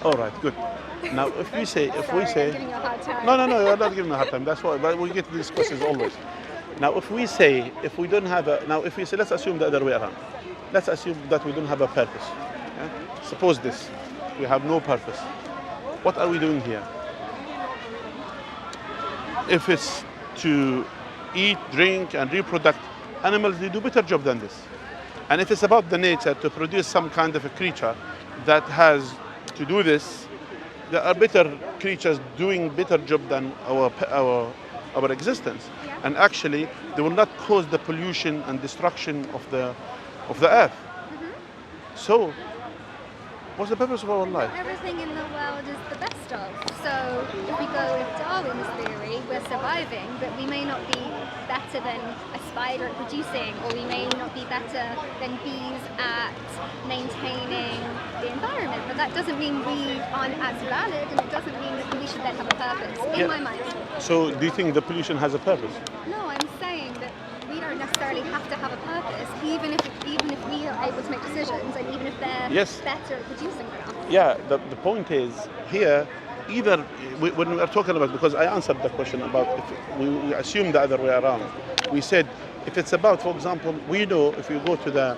All right, good. Now, if we Sorry, say, I'm giving you a hard time. no, you're not giving me a hard time. That's why, but we get these questions always. Now, if we say, if we don't have a, now, if we say, let's assume the other way around. Let's assume that we don't have a purpose. Yeah? Suppose this, we have no purpose. What are we doing here? If it's to eat, drink, and reproduce, animals, they do better job than this. And if it's about the nature to produce some kind of a creature that has to do this, there are better creatures doing better job than our existence. Yeah. And actually, they will not cause the pollution and destruction of the earth. So, what's the purpose of our life? Everything in the world is the best of. So if we go with Darwin's theory, we're surviving, but we may not be better than a spider at producing, or we may not be better than bees at maintaining the environment. But that doesn't mean we aren't as valid, and it doesn't mean that we should then have a purpose, in my mind. So, do you think the pollution has a purpose? No, I'm saying that we don't necessarily have to have a purpose, even if we are able to make decisions, and even if they're better at producing stuff. Yeah, the point is here, either when we are talking about, because I answered the question about if we assume the other way around. We said if it's about, for example, we know if you go to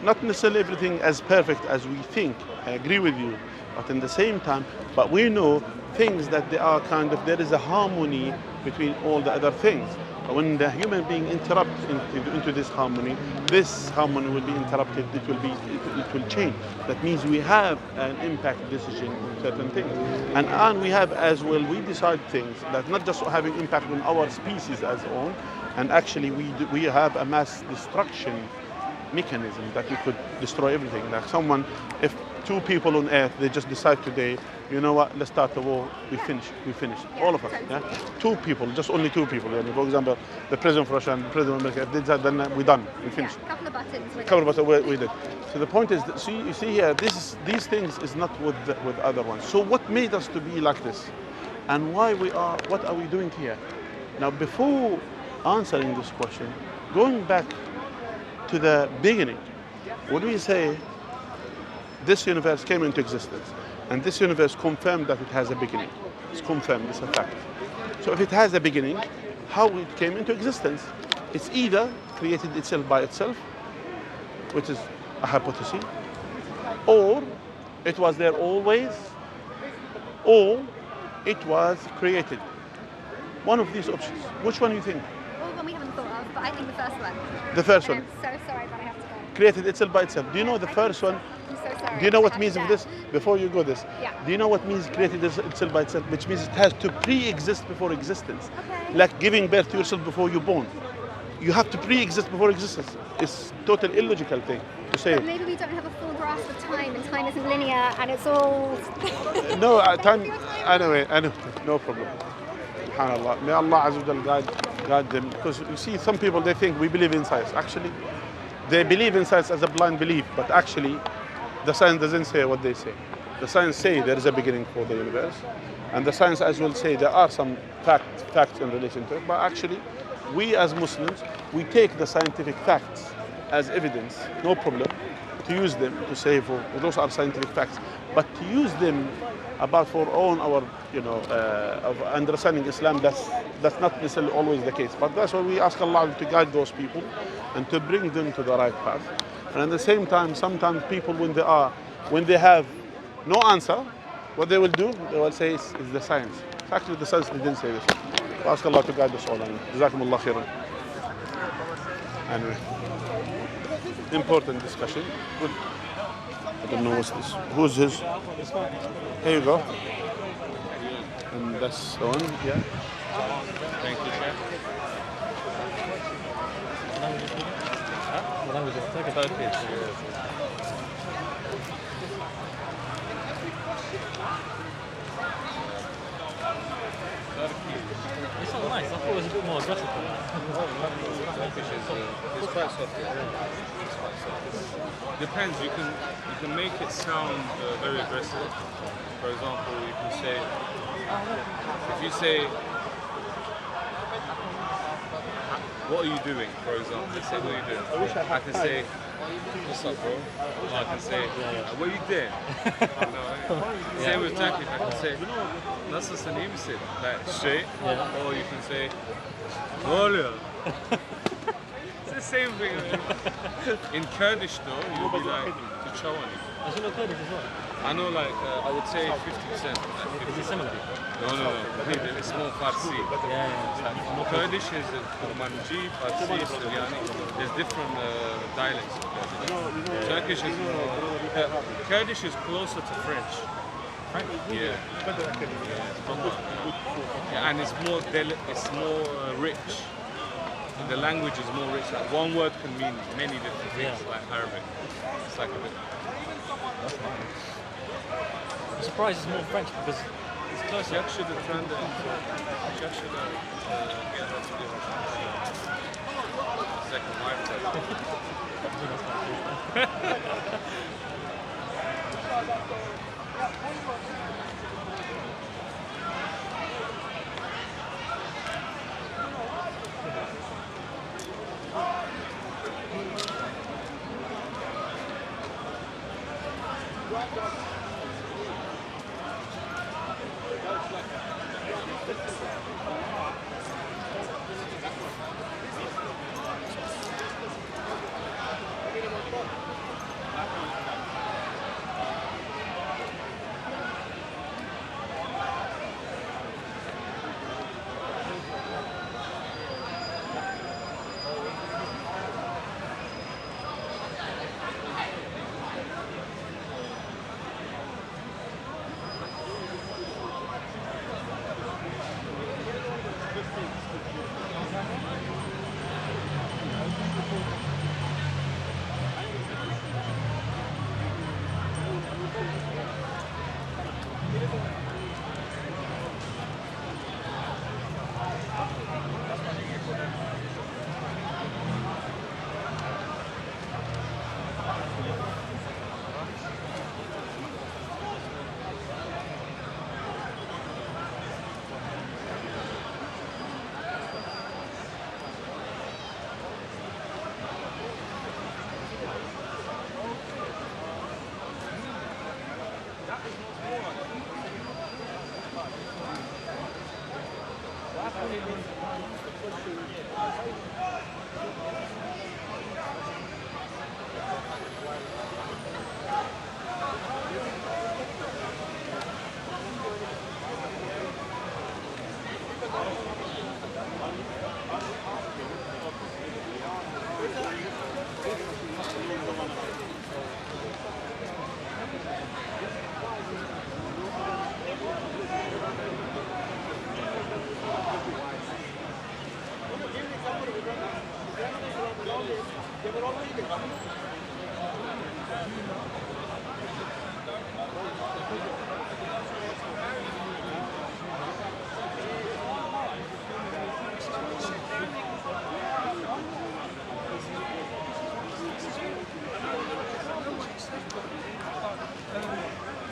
not necessarily everything as perfect as we think. I agree with you, but in the same time, but we know things that they are kind of, there is a harmony between all the other things. But when the human being interrupts into this harmony will be interrupted. It will change. That means we have an impact decision on certain things, and we have as well. We decide things that not just having impact on our species as own, and actually we have a mass destruction mechanism that we could destroy everything. Like if two people on earth, they just decide today, you know what, let's start the war, we finish. All of us. Yeah? Two people, just only two people. I mean, for example, the president of Russia and the president of America, if they decide, then we're done, we finished. Yeah, couple of buttons. We did. So the point is, you see here, these things is not with other ones. So what made us to be like this? And what are we doing here? Now, before answering this question, going back to the beginning, when we say this universe came into existence, and this universe confirmed that it has a beginning. It's confirmed, it's a fact. So if it has a beginning, how it came into existence? It's either created itself by itself, which is a hypothesis, or it was there always, or it was created. One of these options. Which one do you think? Well, one we haven't thought of, but I think the first one. The first one. I'm so sorry, but I have to go. Created itself by itself. Do you know the first one? I'm so sorry. Do you know what means of this? Before you go this. Yeah. Do you know what means created itself by itself? Which means it has to pre-exist before existence. Okay. Like giving birth to yourself before you're born. You have to pre-exist before existence. It's total illogical thing to say. But maybe we don't have a full grasp of time, and time isn't linear, and it's all... No, time, anyway, no problem. SubhanAllah. May Allah Azza wa Jal guide them. Because you see, some people, they think we believe in science. Actually, they believe in science as a blind belief, but actually, the science doesn't say what they say. The science say there is a beginning for the universe, and the science as well say there are some facts in relation to it, but actually, we as Muslims, we take the scientific facts as evidence, no problem, to use them to say those are scientific facts, but to use them for our of understanding Islam, that's not necessarily always the case. But that's why we ask Allah to guide those people and to bring them to the right path. And at the same time, sometimes people when they have no answer, what they will do, they will say it's the science. Actually, the science didn't say this. We ask Allah to guide us all. Jazak Allah Khair. Anyway, important discussion. Good. I don't know what's this. Who's his? Here you go. And that's the one, yeah. Thank you, Sheikh. Take a photo. It's not nice. I thought it was a bit more aggressive. It's quite soft. Depends. You can make it sound very aggressive. For example, you can say, if you say, what are you doing, for example? They say, what are you doing? I can say, what's up, bro? Or I can say, what are you doing? Same with Turkish, I can say, nasılsın, iyi misin? Like straight. Or you can say, ne oluyor? It's the same thing. In Kurdish though, you'll be like, Tuchawani. I should know Kurdish as well. I know like, I would say 50%. Is it similar? No. It's more Farsi. Kurdish is Kurmanji, Farsi, Syriani. There's different dialects of Kurdish. Turkish is more, Kurdish is closer to French. Yeah. And it's more rich. The language is more rich. Like one word can mean many different things, like Arabic. It's like a bit. That's nice. I'm surprised it's more French because it's closer. Jack should have turned it. Jack should have get her to do her second wife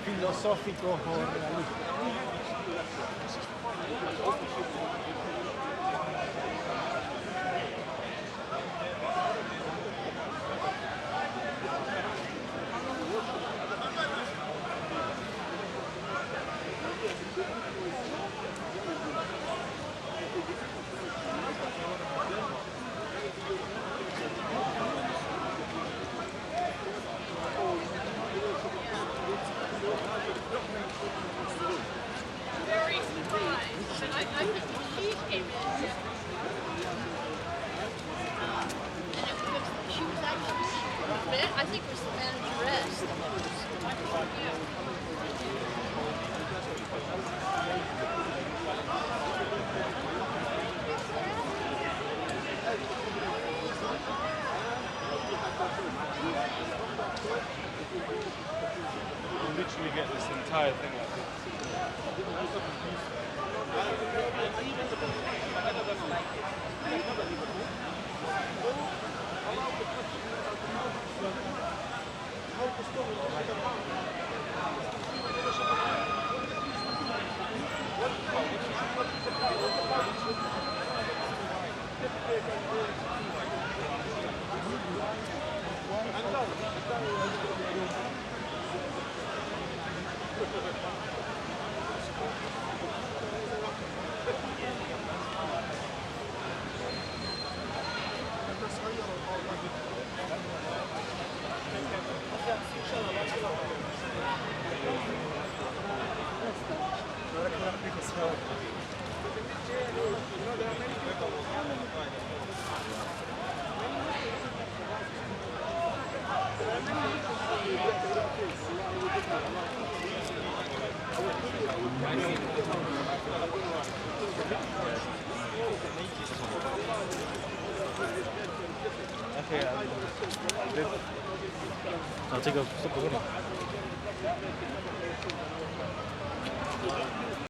filosófico o realista. I think it was the manager rest. You literally get this entire thing like this. 这个是不会的。